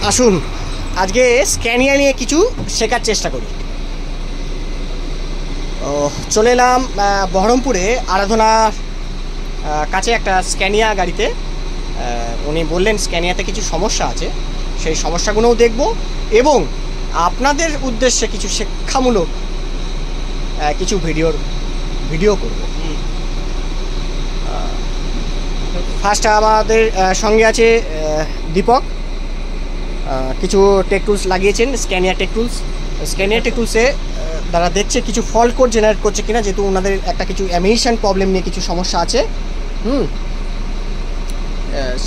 আসুন আজকে স্ক্যানিয়া নিয়ে কিছু শেখার চেষ্টা করি। চলে এলাম বহরমপুরে আরাধনার কাছে একটা স্ক্যানিয়া গাড়িতে। উনি বললেন স্ক্যানিয়াতে কিছু সমস্যা আছে, সেই সমস্যাগুলোও দেখব এবং আপনাদের উদ্দেশ্যে কিছু শিক্ষামূলক কিছু ভিডিও করব। ফার্স্ট আমাদের সঙ্গে আছে দীপক, কিছু টেক টুলস লাগিয়েছেন, স্ক্যানিয়া টেক টুলসে তারা দেখছে কিছু ফল্ট কোড জেনারেট করছে কিনা, যেহেতু ওনাদের একটা কিছু এমিশন প্রবলেম নিয়ে কিছু সমস্যা আছে।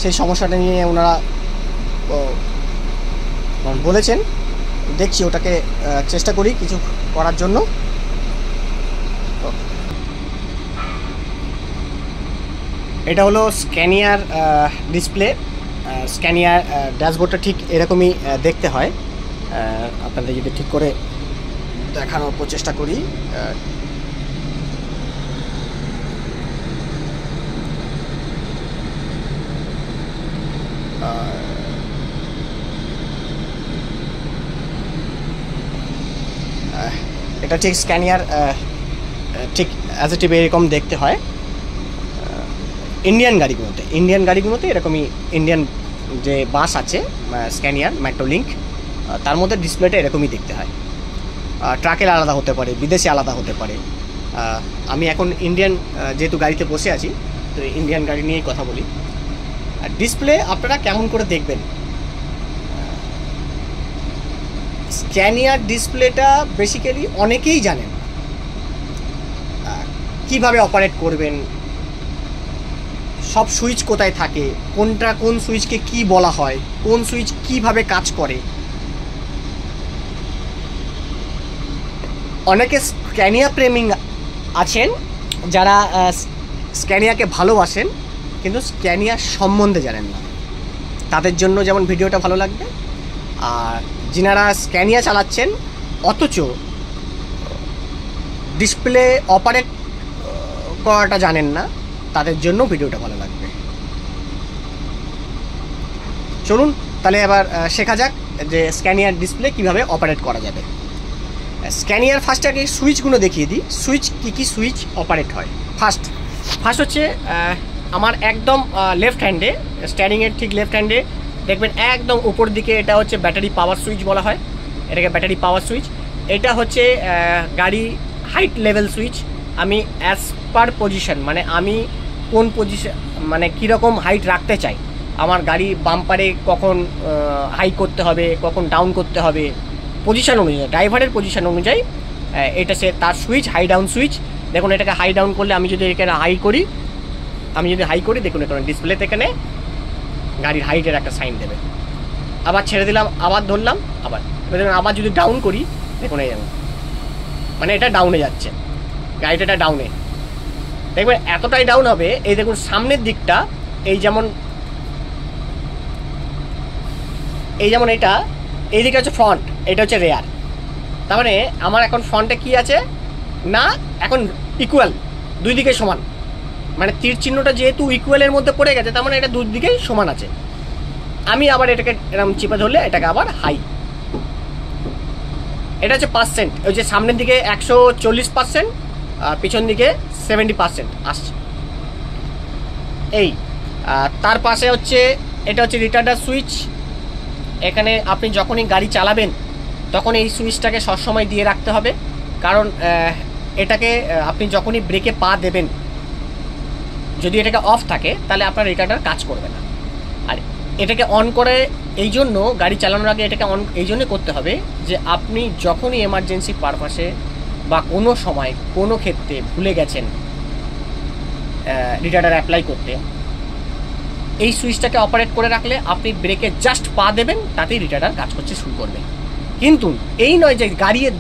সেই সমস্যাটা নিয়ে ওনারা বলেছেন, দেখছি ওটাকে চেষ্টা করি কিছু করার জন্য। এটা হলো স্ক্যানিয়ার ডিসপ্লে। স্ক্যানিয়ার ড্যাশবোর্ডটা ঠিক এরকমই দেখতে হয়। আপনাদের যদি ঠিক করে দেখানোর প্রচেষ্টা করি, এটা ঠিক স্ক্যানিয়ার ঠিক অ্যাজ ইট এরকম দেখতে হয়। ইন্ডিয়ান গাড়িগুলোতে এরকমই, ইন্ডিয়ান যে বাস আছে স্ক্যানিয়ার মেট্রো লিঙ্ক, তার মধ্যে ডিসপ্লেটা এরকমই দেখতে হয়। ট্রাকের আলাদা হতে পারে, বিদেশে আলাদা হতে পারে। আমি এখন ইন্ডিয়ান যেহেতু গাড়িতে বসে আছি, তো ইন্ডিয়ান গাড়ি নিয়েই কথা বলি। আর ডিসপ্লে আপনারা কেমন করে দেখবেন, স্ক্যানিয়ার ডিসপ্লেটা বেসিক্যালি অনেকেই জানেন কিভাবে অপারেট করবেন, সব সুইচ কোথায় থাকে, কোন সুইচকে কি বলা হয়, কোন সুইচ কিভাবে কাজ করে। অনেকে স্ক্যানিয়া প্রেমী আছেন যারা স্ক্যানিয়াকে ভালোবাসেন কিন্তু স্ক্যানিয়ার সম্বন্ধে জানেন না, তাদের জন্য যেমন ভিডিওটা ভালো লাগবে। আর যিনারা স্ক্যানিয়া চালাচ্ছেন অথচ ডিসপ্লে অপারেট করাটা জানেন না, তাদের জন্য ভিডিওটা ভালো লাগবে। চলুন তাহলে এবার শেখা যাক যে স্ক্যানিয়ার ডিসপ্লে কিভাবে অপারেট করা যাবে। স্ক্যানিয়ার ফার্স্ট আগে সুইচগুলো দেখিয়ে দিই, কী সুইচ অপারেট হয়। ফার্স্ট হচ্ছে আমার একদম লেফট হ্যান্ডে, স্ট্যারিংয়ের ঠিক লেফট হ্যান্ডে দেখবেন একদম উপর দিকে, এটা হচ্ছে ব্যাটারি পাওয়ার সুইচ বলা হয়, এটাকে ব্যাটারি পাওয়ার সুইচ। এটা হচ্ছে গাড়ি হাইট লেভেল সুইচ। আমি অ্যাজ পার পজিশন, মানে আমি কোন পজিশন, মানে কীরকম হাইট রাখতে চাই, আমার গাড়ি বাম্পারে কখন হাই করতে হবে, কখন ডাউন করতে হবে, পজিশন অনুযায়ী, ড্রাইভারের পজিশন অনুযায়ী এটা সে তার সুইচ, হাই ডাউন সুইচ। দেখুন এটাকে হাই ডাউন করলে, আমি যদি এখানে হাই করি, দেখুন এখানে ডিসপ্লেতে এখানে গাড়ির হাইটের একটা সাইন দেবে। আবার ছেড়ে দিলাম, আবার ধরলাম, আবার যদি ডাউন করি, দেখুন এই যেমন, মানে এটা ডাউনে যাচ্ছে, গাড়িটা ডাউনে, দেখবেন এতটাই ডাউন হবে। এই দেখুন সামনের দিকটা, এই যেমন এটা, এই দিকে হচ্ছে ফ্রন্ট, এটা হচ্ছে রেয়ার। তার মানে আমার এখন ফ্রন্টে কি আছে না, এখন ইকুয়াল, দুই দিকে সমান, মানে তীর চিহ্নটা যেহেতু ইকুয়ালের মধ্যে পড়ে গেছে, তার মানে এটা দুই দিকেই সমান আছে। আমি আবার এটাকে এরকম চিপে ধরলে এটাকে আবার হাই, এটা হচ্ছে পার্সেন্ট, ওই যে সামনের দিকে 140%, আর পিছন দিকে 70% আসছে। এই তার পাশে হচ্ছে, এটা হচ্ছে রিটার্ডার সুইচ। এখানে আপনি যখনই গাড়ি চালাবেন তখন এই সুইচটাকে সবসময় দিয়ে রাখতে হবে, কারণ এটাকে আপনি যখনই ব্রেকে পা দেবেন, যদি এটাকে অফ থাকে তাহলে আপনার রিটার্ডার কাজ করবে না। আর এটাকে অন করে, এই জন্য গাড়ি চালানোর আগে এটাকে অন এই জন্য করতে হবে যে আপনি যখনই এমার্জেন্সি পারপাসে বা কোনো সময় কোনো ক্ষেত্রে ভুলে গেছেন রিটার্ডার অ্যাপ্লাই করতে, এই সুইচটাকে অপারেট করে রাখলে আপনি ব্রেকে জাস্ট পা দেবেন, তাতেই রিটার্ডার কাজ করতে শুরু করবে। কিন্তু এই নয় যে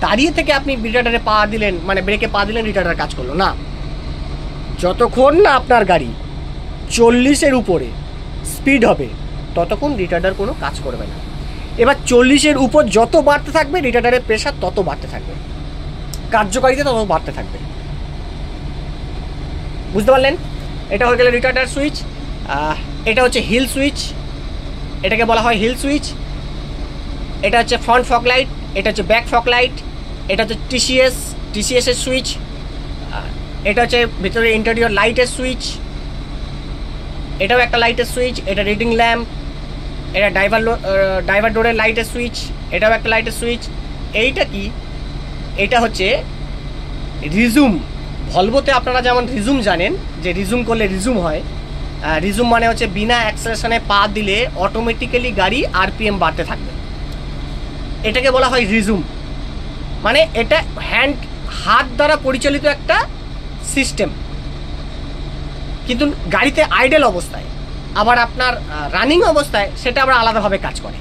দাঁড়িয়ে থেকে আপনি রিটার্ডারে পা দিলেন, মানে ব্রেকে পা দিলেন, রিটার্ডার কাজ করলো না। যতক্ষণ না আপনার গাড়ি 40-এর উপরে স্পিড হবে ততক্ষণ রিটার্ডার কোনো কাজ করবে না। এবার 40-এর উপর যত বাড়তে থাকবে, রিটার্ডারের প্রেশার তত বাড়তে থাকবে, কার্যকারিতা তত বাড়তে থাকবে। বুঝতে পারলেন? এটা হয়ে গেল রিটার্ডার সুইচ। এটা হচ্ছে হিল সুইচ, এটাকে বলা হয় হিল সুইচ। এটা হচ্ছে ফ্রন্ট ফগ লাইট, এটা হচ্ছে ব্যাক ফগ লাইট, এটা হচ্ছে টিসিএসের সুইচ, এটা হচ্ছে ভিতরে ইন্টেরিয়র লাইটের সুইচ, এটাও একটা লাইটের সুইচ, এটা রিডিং ল্যাম্প, এটা ড্রাইভার ডোরের লাইটের সুইচ, এটাও একটা লাইটের সুইচ। এইটা কি? এটা হচ্ছে রিজুম। ভলভোতে আপনারা যেমন রিজুম জানেন, যে রিজুম করলে রিজুম হয়। রিজুম মানে হচ্ছে বিনা অ্যাক্সেলারেশনে পা দিলে অটোমেটিক্যালি গাড়ি আরপিএম বাড়তে থাকবে, এটাকে বলা হয় রিজুম। মানে এটা হাত দ্বারা পরিচালিত একটা সিস্টেম, কিন্তু গাড়িতে আইডেল অবস্থায়, আবার আপনার রানিং অবস্থায় সেটা আবার আলাদাভাবে কাজ করে।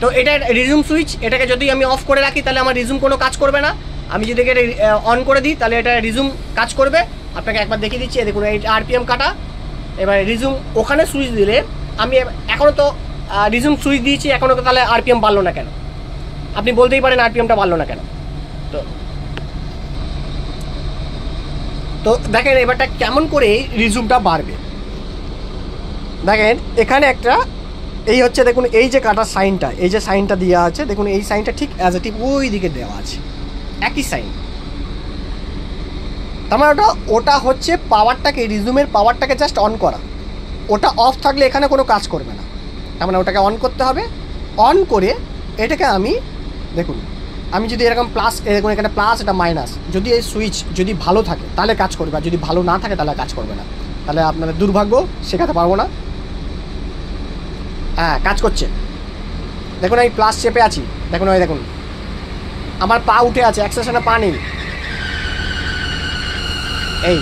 তো এটা রিজুম সুইচ, এটাকে যদি আমি অফ করে রাখি তাহলে আমার রিজুম কোনো কাজ করবে না। আমি যদি এটা অন করে দিই তাহলে এটা রিজুম কাজ করবে। আপনাকে একবার দেখিয়ে দিচ্ছি, দেখুন এই আরপিএম কাটা। এবার রিজুম ওখানে সুইচ দিলে, আমি এখনও তো রিজুম সুইচ দিয়েছি, এখনও তো তাহলে আরপিএম বাড়লো না কেন? আপনি বলতেই পারেন আরপিএমটা বাড়লো না কেন। তো দেখেন এবারটা কেমন করে রিজুমটা বাড়বে। দেখেন এখানে একটা এই হচ্ছে, দেখুন এই যে কাটার সাইনটা, এই যে সাইনটা দেওয়া আছে, দেখুন এই সাইনটা ঠিক অ্যাজ এ টিপ ওই দিকে দেওয়া আছে, একই সাইন। তার মানে ওটা হচ্ছে পাওয়ারটাকে, রিজুমের পাওয়ারটাকে জাস্ট অন করা। ওটা অফ থাকলে এখানে কোনো কাজ করবে না, তার মানে ওটাকে অন করতে হবে। অন করে এটাকে আমি, দেখুন আমি যদি এরকম প্লাস, দেখুন এখানে প্লাস, এটা মাইনাস, যদি এই সুইচ যদি ভালো থাকে তাহলে কাজ করবে, আর যদি ভালো না থাকে তাহলে কাজ করবে না। তাহলে আপনাদের দুর্ভাগ্য, শেখাতে পারবো না। হ্যাঁ, কাজ করছে। দেখুন আমি প্লাস চেপে আছি, দেখুন ওই দেখুন আমার পা উঠে আছে, অ্যাক্সেলারেশনে পা নেই। এই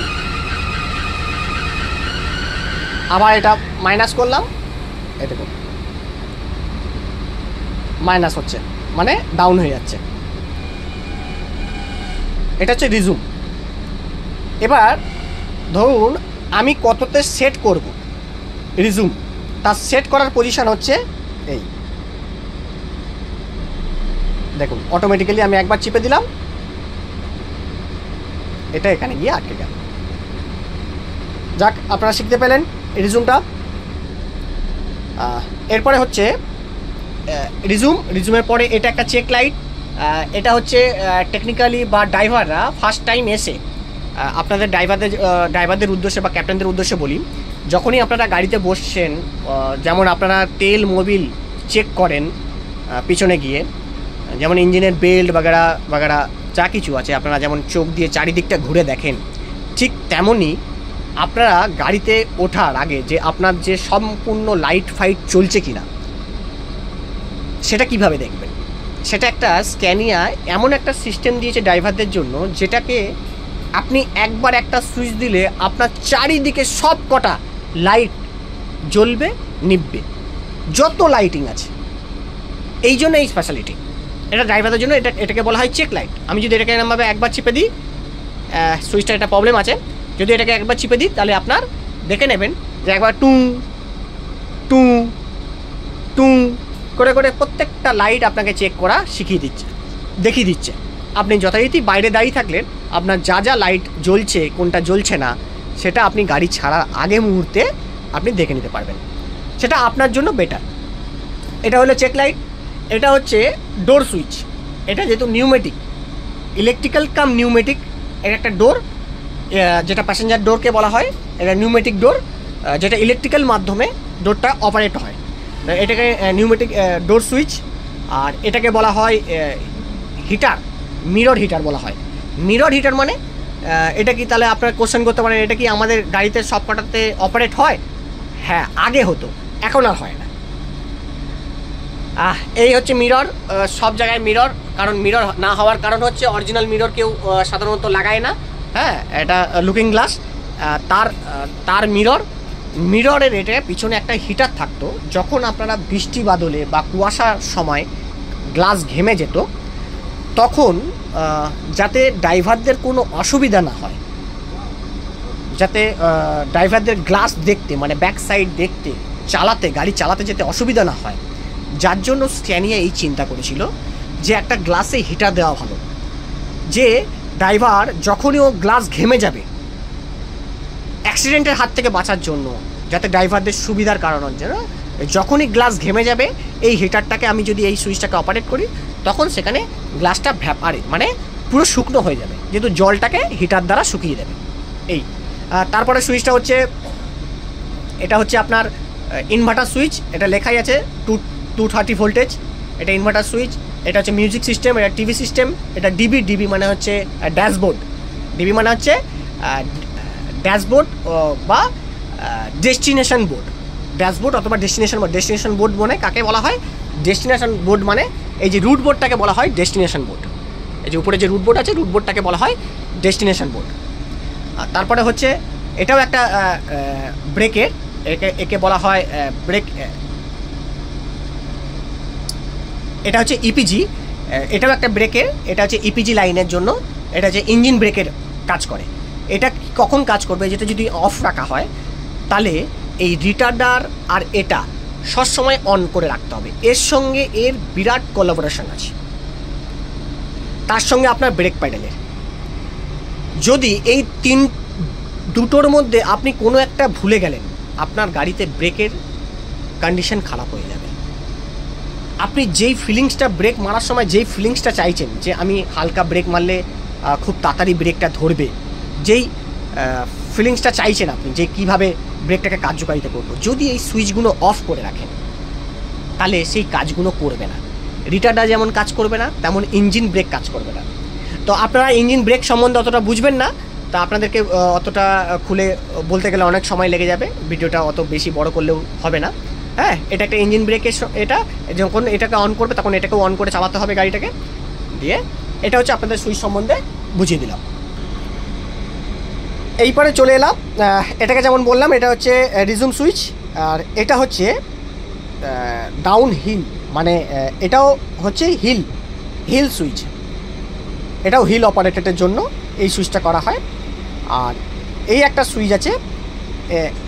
আবার এটা মাইনাস করলাম, এই দেখুন মাইনাস হচ্ছে, মানে ডাউন হয়ে যাচ্ছে। এটা হচ্ছে রিজুম। এবার ধরুন আমি কততে সেট করব রিজুম, তার সেট করার পজিশন হচ্ছে এই, দেখুন অটোমেটিক্যালি আমি একবার চিপে দিলাম, এটা এখানে গিয়ে আটকে গেল। যাক, আপনারা শিখতে পেলেন রিজুমটা। এরপরে হচ্ছে রিজুমের পরে এটা একটা চেক লাইট। এটা হচ্ছে টেকনিক্যালি বা ড্রাইভাররা ফার্স্ট টাইম এসে, আপনাদের ড্রাইভারদের উদ্দেশ্যে বা ক্যাপ্টেনদের উদ্দেশ্যে বলি, যখনই আপনারা গাড়িতে বসছেন, যেমন আপনারা তেল মোবিল চেক করেন পিছনে গিয়ে, যেমন ইঞ্জিনের বেল্ট বাগেরা বাগেরা যা কিছু আছে, আপনারা যেমন চোখ দিয়ে চারিদিকটা ঘুরে দেখেন, ঠিক তেমনই আপনারা গাড়িতে ওঠার আগে যে আপনার যে সম্পূর্ণ লাইট ফাইট চলছে কিনা সেটা কিভাবে দেখবেন। সেটা একটা স্ক্যানিয়া এমন একটা সিস্টেম দিয়েছে ড্রাইভারদের জন্য, যেটাকে আপনি একবার একটা সুইচ দিলে আপনার চারিদিকে সব কটা লাইট জ্বলবে নিববে, যত লাইটিং আছে। এই জন্য এই স্পেশালিটি, এটা ড্রাইভারদের জন্য, এটাকে বলা হয় চেক লাইট। আমি যদি এটাকে এরকমভাবে একবার চিপে দিই, সুইচটা একটা প্রবলেম আছে, যদি এটাকে একবার চিপে দিই তাহলে আপনার দেখে নেবেন যে একবার টুঁ টুঁ টুঁ করে করে প্রত্যেকটা লাইট আপনাকে চেক করা শিখিয়ে দিচ্ছে, দেখিয়ে দিচ্ছে। আপনি যথারীতি বাইরে দাঁড়িয়ে থাকলেন, আপনার যা যা লাইট জ্বলছে কোনটা জ্বলছে না সেটা আপনি গাড়ি ছাড়ার আগে মুহূর্তে আপনি দেখে নিতে পারবেন, সেটা আপনার জন্য বেটার। এটা হলো চেক লাইট। এটা হচ্ছে ডোর সুইচ। এটা যেহেতু নিউমেটিক, ইলেকট্রিক্যাল কাম নিউমেটিক, এর একটা ডোর, যেটা প্যাসেঞ্জার ডোরকে বলা হয়, এটা নিউমেটিক ডোর, যেটা ইলেকট্রিক্যাল মাধ্যমে ডোরটা অপারেট হয়, এটাকে নিউমেটিক ডোর সুইচ। আর এটাকে বলা হয় হিটার, মিরর হিটার বলা হয়। মিরর হিটার মানে এটা কি, তাহলে আপনারা কোশ্চেন করতে পারেন, এটা কি আমাদের গাড়িতে সব কটাতে অপারেট হয়? হ্যাঁ, আগে হতো, এখন আর হয় না। এই হচ্ছে মিরর, সব জায়গায় মিরর। কারণ মিরর না হওয়ার কারণ হচ্ছে অরিজিনাল মিরর কেউ সাধারণত লাগায় না। হ্যাঁ, এটা লুকিং গ্লাস, তার মিররের এটা পিছনে একটা হিটার থাকতো। যখন আপনারা বৃষ্টি বাদলে বা কুয়াশার সময় গ্লাস ঘেমে যেত, তখন যাতে ড্রাইভারদের কোনো অসুবিধা না হয়, যাতে ড্রাইভারদের গ্লাস দেখতে, মানে ব্যাক সাইড দেখতে, গাড়ি চালাতে যেতে অসুবিধা না হয়, যার জন্য স্ক্যানিয়া এই চিন্তা করেছিল যে একটা গ্লাসে হিটার দেওয়া ভালো, যে ড্রাইভার যখনই ও গ্লাস ঘেমে যাবে, অ্যাক্সিডেন্টের হাত থেকে বাঁচার জন্য, যাতে ড্রাইভারদের সুবিধার কারণের জন্য যখনই গ্লাস ঘেমে যাবে এই হিটারটাকে আমি যদি এই সুইচটাকে অপারেট করি তখন সেখানে গ্লাসটা ভ্যাপারে মানে পুরো শুকনো হয়ে যাবে, যেহেতু জলটাকে হিটার দ্বারা শুকিয়ে দেবে। এই তারপরে সুইচটা হচ্ছে, এটা হচ্ছে আপনার ইনভার্টার সুইচ, এটা লেখাই আছে 230 ভোল্টেজ, এটা ইনভার্টার সুইচ। এটা হচ্ছে মিউজিক সিস্টেম, এটা টিভি সিস্টেম। এটা ডিবি মানে হচ্ছে ড্যাশবোর্ড, ডিবি মানে হচ্ছে ড্যাশবোর্ড বা ডেস্টিনেশন বোর্ড, ড্যাশবোর্ড অথবা ডেস্টিনেশন বোর্ড মানে কাকে বলা হয়? ডেস্টিনেশন বোর্ড মানে এই যে রুট বোর্ডটাকে বলা হয় ডেস্টিনেশন বোর্ড। এই যে উপরে যে রুট বোর্ড আছে, রুট বোর্ডটাকে বলা হয় ডেস্টিনেশন বোর্ড। আর তারপরে হচ্ছে এটাও একটা ব্রেকের, একে বলা হয় ব্রেক, এটা হচ্ছে ইপিজি, এটাও একটা ব্রেকের, এটা হচ্ছে ইপিজি লাইনের জন্য, এটা হচ্ছে ইঞ্জিন ব্রেকের কাজ করে। এটা কখন কাজ করবে? যেটা যদি অফ রাখা হয় তাহলে এই রিটার্ডার আর এটা সবসময় অন করে রাখতে হবে। এর সঙ্গে এর বিরাট কোলাবোরেশন আছে, তার সঙ্গে আপনার ব্রেক প্যাডেলের। যদি এই দুটোর মধ্যে আপনি কোনো একটা ভুলে গেলেন, আপনার গাড়িতে ব্রেকের কন্ডিশন খারাপ হয়ে যাবে। আপনি যেই ফিলিংসটা ব্রেক মারার সময় যেই ফিলিংসটা চাইছেন যে আমি হালকা ব্রেক মারলে খুব তাড়াতাড়ি ব্রেকটা ধরবে, যেই ফিলিংসটা চাইছেন আপনি যে কীভাবে ব্রেকটাকে কার্যকারিতা করবো, যদি এই সুইচগুলো অফ করে রাখেন তাহলে সেই কাজগুলো করবে না। রিটার্ডার যেমন কাজ করবে না, তেমন ইঞ্জিন ব্রেক কাজ করবে না। তো আপনারা ইঞ্জিন ব্রেক সম্বন্ধে অতটা বুঝবেন না, তা আপনাদেরকে অতটা খুলে বলতে গেলে অনেক সময় লেগে যাবে, ভিডিওটা অত বেশি বড় করলেও হবে না। হ্যাঁ, এটা একটা ইঞ্জিন ব্রেকের, এটা যখন এটাকে অন করবে তখন এটাকেও অন করে চালাতে হবে গাড়িটাকে দিয়ে। এটা হচ্ছে আপনাদের সুইচ সম্বন্ধে বুঝিয়ে দিলাম। এইবারে চলে এলাম, এটাকে যেমন বললাম এটা হচ্ছে রিজুম সুইচ, আর এটা হচ্ছে ডাউন হিল, মানে এটাও হচ্ছে হিল সুইচ, এটাও হিল অপারেটেডের জন্য এই সুইচটা করা হয়। আর এই একটা সুইচ আছে,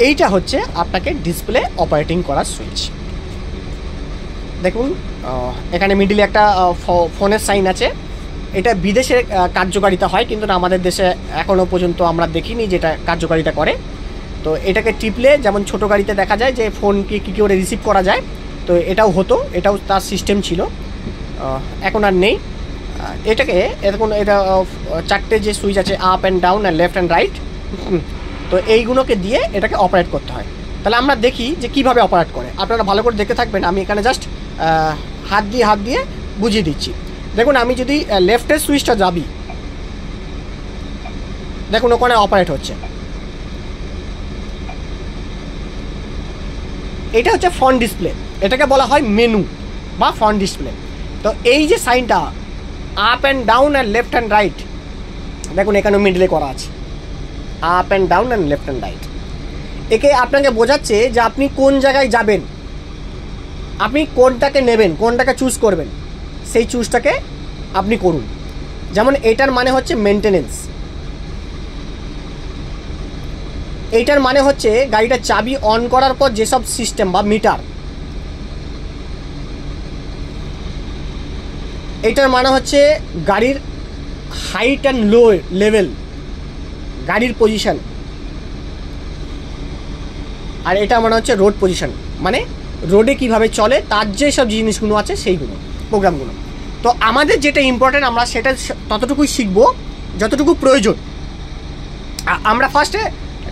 এইটা হচ্ছে আপনাকে ডিসপ্লে অপারেটিং করার সুইচ। দেখুন এখানে মিডিলে একটা ফোনের সাইন আছে, এটা বিদেশে কার্যকারিতা হয়, কিন্তু আমাদের দেশে এখনও পর্যন্ত আমরা দেখিনি যেটা কার্যকারিতা করে। তো এটাকে টিপলে যেমন ছোটো গাড়িতে দেখা যায় যে ফোনকে কী করে রিসিভ করা যায়, তো এটাও হতো, এটাও তার সিস্টেম ছিল, এখন আর নেই। এটাকে এরকম, এটা চারটে যে সুইচ আছে আপ অ্যান্ড ডাউন আর লেফট অ্যান্ড রাইট, তো এইগুলোকে দিয়ে এটাকে অপারেট করতে হয়। তাহলে আমরা দেখি যে কীভাবে অপারেট করে, আপনারা ভালো করে দেখতে থাকবেন। আমি এখানে জাস্ট হাত দিয়ে বুঝিয়ে দিচ্ছি। দেখুন আমি যদি লেফটের সুইচটা যাবি, দেখুন ওখানে অপারেট হচ্ছে। এটা হচ্ছে ফ্রন্ট ডিসপ্লে, এটাকে বলা হয় মেনু বা ফ্রন্ট ডিসপ্লে। তো এই যে সাইনটা up and down and left and right, দেখুন এখানে মিডলে করা আছে up and down and left and right. একে আপনাকে বোঝাচ্ছে যে আপনি কোন জায়গায় যাবেন, আপনি কোনটাকে নেবেন, কোনটাকে চুজ করবেন, সেই চুজটাকে আপনি করুন। যেমন এইটার মানে হচ্ছে মেনটেনেন্স, এইটার মানে হচ্ছে গাড়িটার চাবি অন করার পর যেসব সিস্টেম বা মিটার, এইটার মানে হচ্ছে গাড়ির হাইট অ্যান্ড লো লেভেল, গাড়ির পজিশন। আর এটা মানে হচ্ছে রোড পজিশন, মানে রোডে কিভাবে চলে তার যেসব জিনিসগুলো আছে সেইগুলো, প্রোগ্রামগুলো। তো আমাদের যেটা ইম্পর্টেন্ট আমরা সেটা ততটুকুই শিখবো যতটুকু প্রয়োজন। আমরা ফার্স্টে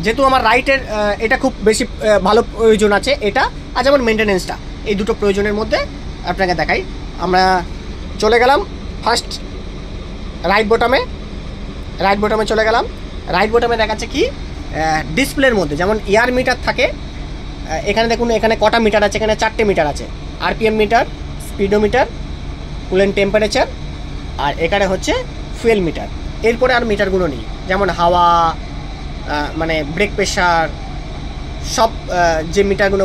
যেহেতু আমার রাইটের এটা খুব বেশি ভালো প্রয়োজন আছে এটা, আর যেমন মেনটেনেন্সটা, এই দুটো প্রয়োজনের মধ্যে আপনাকে দেখাই। আমরা চলে গেলাম ফার্স্ট রাইট বোটামে চলে গেলাম। রাইট বোটামে দেখাচ্ছে কি ডিসপ্লের মধ্যে যেমন এয়ার মিটার থাকে, এখানে দেখুন এখানে কটা মিটার আছে, এখানে 4টে মিটার আছে, RPM meter, speedometer, coolant temperature, আর এখানে হচ্ছে ফুয়েল মিটার। এরপরে আর মিটারগুলো নেই, যেমন হাওয়া, মানে ব্রেক প্রেশার, সব যে মিটারগুলো,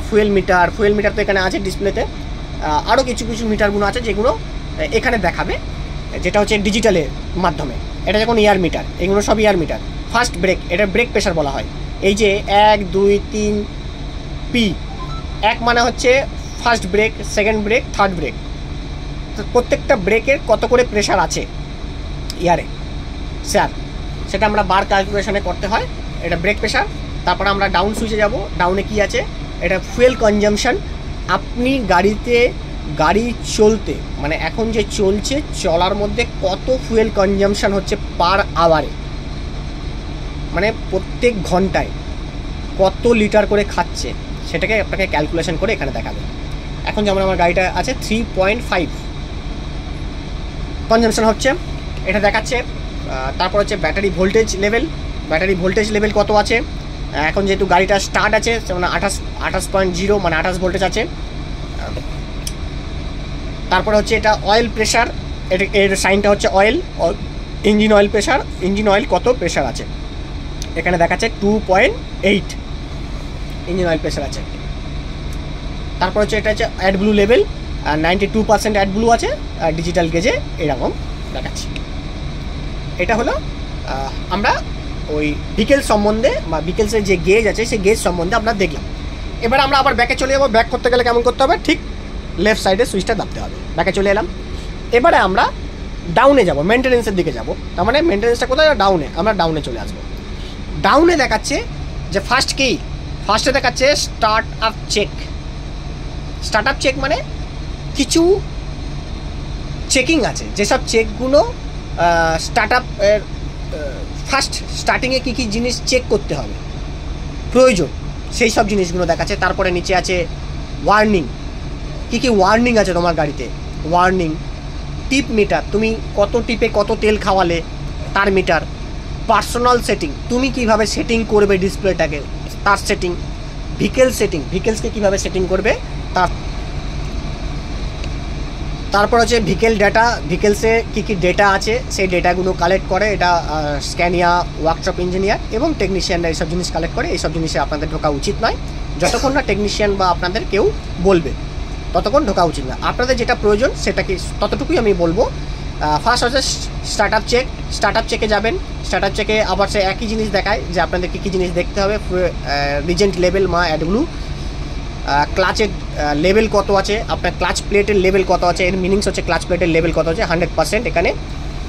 ফুয়েল মিটার তো এখানে আছে ডিসপ্লেতে। আরও কিছু মিটারগুলো আছে যেগুলো এখানে দেখাবে, যেটা হচ্ছে ডিজিটালের মাধ্যমে। এটা যখন এয়ার মিটার, এগুলো সব এয়ার মিটার। ফার্স্ট ব্রেক, এটা ব্রেক প্রেশার বলা হয়। এই যে 1 2 3 পি, 1 মানে হচ্ছে first brake, second brake, third brake. তো প্রত্যেকটা ব্রেকের কত করে প্রেশার আছে এয়ারে স্যার, সেটা আমরা বার ক্যালকুলেশনে করতে হয়। এটা ব্রেক প্রেশার। তারপরে আমরা ডাউন সুইচে যাব, ডাউনে কি আছে এটা ফুয়েল কনজামশান। আপনি গাড়ি চলতে মানে এখন যে চলছে চলার মধ্যে কত ফুয়েল কনজামশান হচ্ছে পার আওয়ারে, মানে প্রত্যেক ঘন্টায় কত লিটার করে খাচ্ছে সেটাকে আপনাকে ক্যালকুলেশন করে এখানে দেখাবে। এখন যেমন আমার গাড়িটা আছে 3.5 কনজামশান হচ্ছে, এটা দেখাচ্ছে। তারপর হচ্ছে ব্যাটারি ভোল্টেজ লেভেল কত আছে। এখন যেহেতু গাড়িটা স্টার্ট আছে মানে 28.0 মানে 28 ভোল্টেজ আছে। তারপরে হচ্ছে এটা অয়েল প্রেশার, এর সাইনটা হচ্ছে oil, engine oil pressure, engine oil কত প্রেশার আছে এখানে দেখাচ্ছে 2.8 ইঞ্জিন অয়েল প্রেশার আছে। তারপর হচ্ছে এটা হচ্ছে অ্যাডব্লু লেভেল, 92% অ্যাডব্লু আছে, ডিজিটাল গেজে এরকম দেখাচ্ছে। এটা হলো আমরা ওই ভিকেল সম্বন্ধে বা ভিকেলসের যে গেজ আছে সেই গেজ সম্বন্ধে আমরা দেখলাম। এবার আমরা আবার ব্যাকে চলে যাবো। ব্যাক করতে গেলে কেমন করতে হবে, ঠিক লেফট সাইডে সুইচটা দাবতে হবে। ব্যাকে চলে এলাম। এবারে আমরা ডাউনে যাব, মেনটেনেন্সের দিকে যাব। তার মানে মেনটেনেন্সটা কোথায়, ডাউনে। আমরা ডাউনে চলে আসবো। ডাউনে দেখাচ্ছে যে ফার্স্টে দেখাচ্ছে স্টার্ট আপ চেক মানে কিছু চেকিং আছে, যেসব চেকগুলো স্টার্ট আপ ফার্স্ট স্টার্টিংয়ে কী কী জিনিস চেক করতে হবে প্রয়োজন, সেই সব জিনিসগুলো দেখাচ্ছে। তারপরে নিচে আছে ওয়ার্নিং, কী কী ওয়ার্নিং আছে তোমার গাড়িতে, ওয়ার্নিং, টিপ মিটার, তুমি কত টিপে কত তেল খাওয়ালে তার মিটার, পার্সোনাল সেটিং, তুমি কিভাবে সেটিং করবে ডিসপ্লেটাকে তার সেটিং, ভিকেলসকে কিভাবে সেটিং করবে তার। তারপর হচ্ছে ভিকেল ডেটা, ভিকেলসে কী কী ডেটা আছে সেই ডেটাগুলো কালেক্ট করে এটা স্ক্যানিয়া ওয়ার্কশপ ইঞ্জিনিয়ার এবং টেকনিশিয়ানরা এইসব জিনিস কালেক্ট করে। এইসব জিনিসে আপনাদের ঢোকা উচিত নয়, যতক্ষণ না টেকনিশিয়ান বা আপনাদের কেউ বলবে ততক্ষণ ঢোকা উচিত না। আপনাদের যেটা প্রয়োজন সেটাকে ততটুকুই আমি বলবো। ফার্স্ট হচ্ছে স্টার্ট আপ চেকে যাবেন। স্টার্ট আপ চেকে আবার সে একই জিনিস দেখায় যে আপনাদের কী কী জিনিস দেখতে হবে, রিজেন্ট লেভেল মা অ্যাডব্লু, ক্লাচের লেভেল কত আছে, আপনার ক্লাচ প্লেটের লেভেল কত আছে, এর মিনিংস হচ্ছে ক্লাচ প্লেটের লেভেল কত আছে 100%, এখানে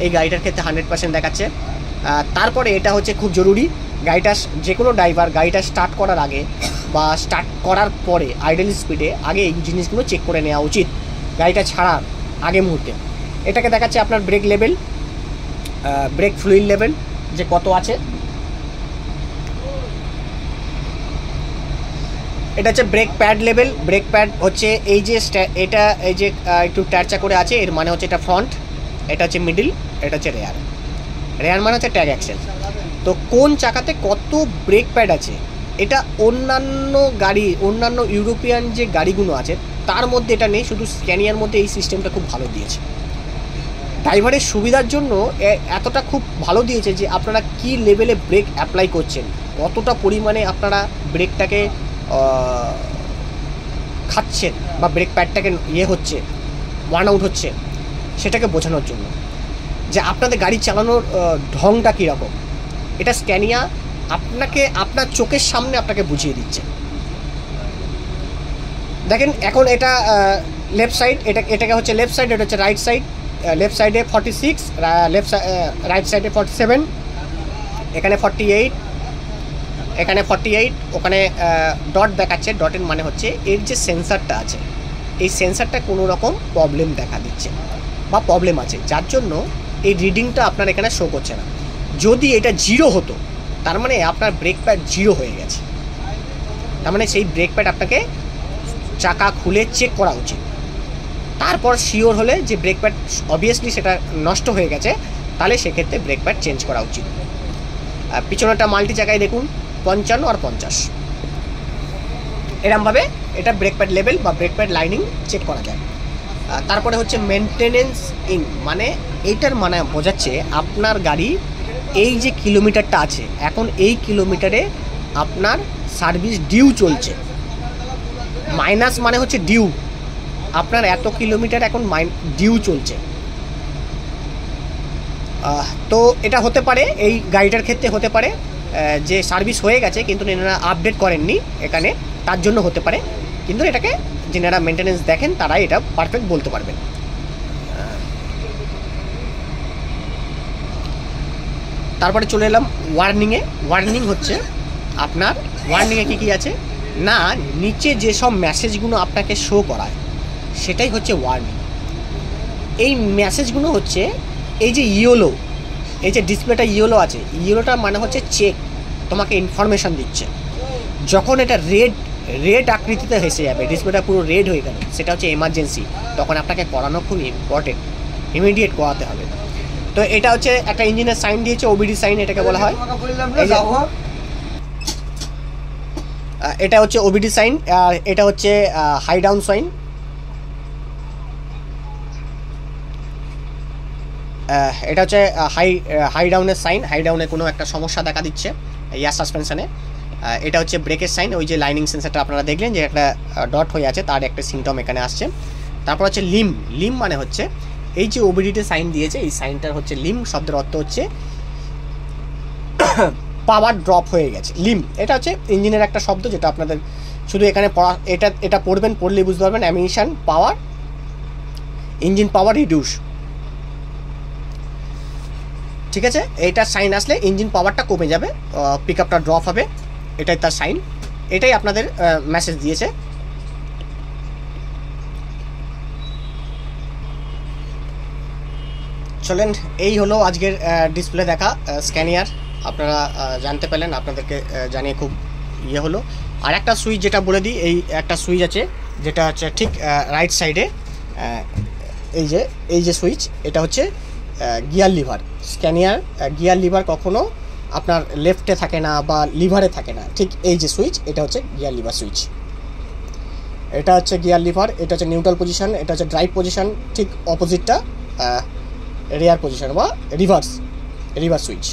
এই গাড়িটার ক্ষেত্রে 100% দেখাচ্ছে। তারপরে এটা হচ্ছে খুব জরুরি, গাড়িটা যে কোনো ড্রাইভার গাড়িটা স্টার্ট করার আগে বা স্টার্ট করার পরে আইডল স্পিডে আগে এই জিনিসগুলো চেক করে নেওয়া উচিত গাড়িটা ছাড়ার আগে মুহূর্তে। এটাকে দেখাচ্ছে আপনার brake level, brake fluid level যে কত আছে। এটা হচ্ছে brake pad level. Brake pad হচ্ছে এই যে এটা এই যে একটু ট্যারচা করে আছে, এর মানে হচ্ছে এটা ফ্রন্ট, এটা হচ্ছে মিডিল, এটা হচ্ছে রেয়ার মানে হচ্ছে ট্যাগ অ্যাক্সেল। তো কোন চাকাতে কত ব্রেক প্যাড আছে এটা অন্যান্য ইউরোপিয়ান যে গাড়িগুলো আছে তার মধ্যে এটা নেই, শুধু স্ক্যানিয়ার মধ্যে এই সিস্টেমটা খুব ভালো দিয়েছে। ড্রাইভারের সুবিধার জন্য এতটা খুব ভালো দিয়েছে যে আপনারা কি লেভেলে ব্রেক অ্যাপ্লাই করছেন, কতটা পরিমাণে আপনারা ব্রেকটাকে খাচ্ছেন বা ব্রেক প্যাডটাকে হচ্ছে ওয়ার্ন আউট হচ্ছে, সেটাকে বোঝানোর জন্য যে আপনাদের গাড়ি চালানোর ঢংটা কীরকম, এটা স্ক্যানিয়া আপনাকে আপনার চোখের সামনে আপনাকে বুঝিয়ে দিচ্ছে। দেখেন এখন এটা লেফট সাইড, এটাকে হচ্ছে লেফট সাইড, এটা হচ্ছে রাইট সাইড। লেফট সাইডে 46, রাইট সাইডে 47, এখানে 48, এখানে 48, ওখানে ডট দেখাচ্ছে। ডটের মানে হচ্ছে এর যে সেন্সারটা আছে এই সেন্সারটা কোনো রকম প্রবলেম দেখা দিচ্ছে বা প্রবলেম আছে, যার জন্য এই রিডিংটা আপনার এখানে শো করছে না। যদি এটা 0 হতো তার মানে আপনার ব্রেক প্যাড 0 হয়ে গেছে, তার মানে সেই ব্রেক প্যাড আপনাকে চাকা খুলে চেক করা উচিত। তারপর শিওর হলে যে ব্রেক প্যাড অবভিয়াসলি সেটা নষ্ট হয়ে গেছে, তাহলে সেক্ষেত্রে ব্রেক প্যাড চেঞ্জ করা উচিত। পিছনেরটা মাল্টি চাকায় দেখুন 55 আর 50, এরমভাবে এটা ব্রেক প্যাড লেভেল বা ব্রেক প্যাড লাইনিং চেক করা যায়। তারপরে হচ্ছে মেনটেনেন্স ইন, মানে এইটার মানে বোঝাচ্ছে আপনার গাড়ি এই যে কিলোমিটারটা আছে এখন এই কিলোমিটারে আপনার সার্ভিস ডিউ চলছে। মাইনাস মানে হচ্ছে ডিউ, আপনার এত কিলোমিটার এখন ডিউ চলছে। তো এটা হতে পারে এই গাড়িটার ক্ষেত্রে হতে পারে যে সার্ভিস হয়ে গেছে কিন্তু এনারা আপডেট করেননি এখানে, তার জন্য হতে পারে। কিন্তু এটাকে যারা মেনটেনেন্স দেখেন তারাই এটা পারফেক্ট বলতে পারবেন। তারপরে চলে এলাম ওয়ার্নিংয়ে। ওয়ার্নিং হচ্ছে আপনার ওয়ার্নিংয়ে কী কী আছে, না, নিচে যেসব মেসেজগুলো আপনাকে শো করায় সেটাই হচ্ছে ওয়ার্নিং। এই মেসেজগুলো হচ্ছে এই যে ইয়েলো, এই যে ডিসপ্লেটা ইয়েলো আছে, ইয়েলোটার মানে হচ্ছে চেক, তোমাকে ইনফরমেশান দিচ্ছে। যখন এটা রেড আকৃতিতে হেসে যাবে, ডিসপ্লেটা পুরো রেড হয়ে গেল, সেটা হচ্ছে এমার্জেন্সি, তখন আপনাকে করানো খুব ইম্পর্টেন্ট, ইমিডিয়েট করাতে হবে। তো এটা হচ্ছে একটা ইঞ্জিনের সাইন দিয়েছে, ওবিডি সাইন এটাকে বলা হয়। এটা হচ্ছে ওবিডি সাইন, আর এটা হচ্ছে হাই ডাউন সাইন। এটা হচ্ছে হাই ডাউনের সাইন, হাই ডাউনে কোনো একটা সমস্যা দেখা দিচ্ছে এয়ার সাসপেনশনে। এটা হচ্ছে ব্রেকের সাইন, ওই যে লাইনিং সেন্সারটা আপনারা দেখলেন যে একটা ডট হয়ে আছে, তার একটা সিমটম এখানে আসছে। তারপর হচ্ছে লিম মানে হচ্ছে এই যে ওবিডিতে সাইন দিয়েছে, এই সাইনটার হচ্ছে লিম শব্দের অর্থ হচ্ছে পাওয়ার ড্রপ হয়ে গেছে। এটা হচ্ছে ইঞ্জিনের একটা শব্দ, যেটা আপনাদের শুধু এখানে পড়া, এটা পড়বেন, পড়লেই বুঝতে পারবেন। অ্যামিশন পাওয়ার, ইঞ্জিন পাওয়ার রিডিউস, ঠিক আছে। এইটার সাইন আসলে ইঞ্জিন পাওয়ারটা কমে যাবে, পিক আপটা ড্রপ হবে, এটাই তার সাইন। এটাই আপনাদের মেসেজ দিয়েছে। চলেন, এই হলো আজকের ডিসপ্লে দেখা স্ক্যানিয়ার। আপনারা জানতে পেলেন, আপনাদেরকে জানিয়ে খুব ইয়ে হলো। আর একটা সুইচ যেটা বলে দিই, এই একটা সুইচ আছে যেটা হচ্ছে ঠিক রাইট সাইডে, এই যে সুইচ, এটা হচ্ছে গিয়ার লিভার। স্ক্যানিয়ার গিয়ার লিভার কখনো আপনার লেফটে থাকে না বা লিভারে থাকে না, ঠিক এই যে সুইচ, এটা হচ্ছে গিয়ার লিভার সুইচ। এটা হচ্ছে গিয়ার লিভার, এটা হচ্ছে নিউট্রাল পজিশন, এটা হচ্ছে ড্রাইভ পজিশন, ঠিক অপোজিটটা রেয়ার পজিশন বা রিভার্স সুইচ।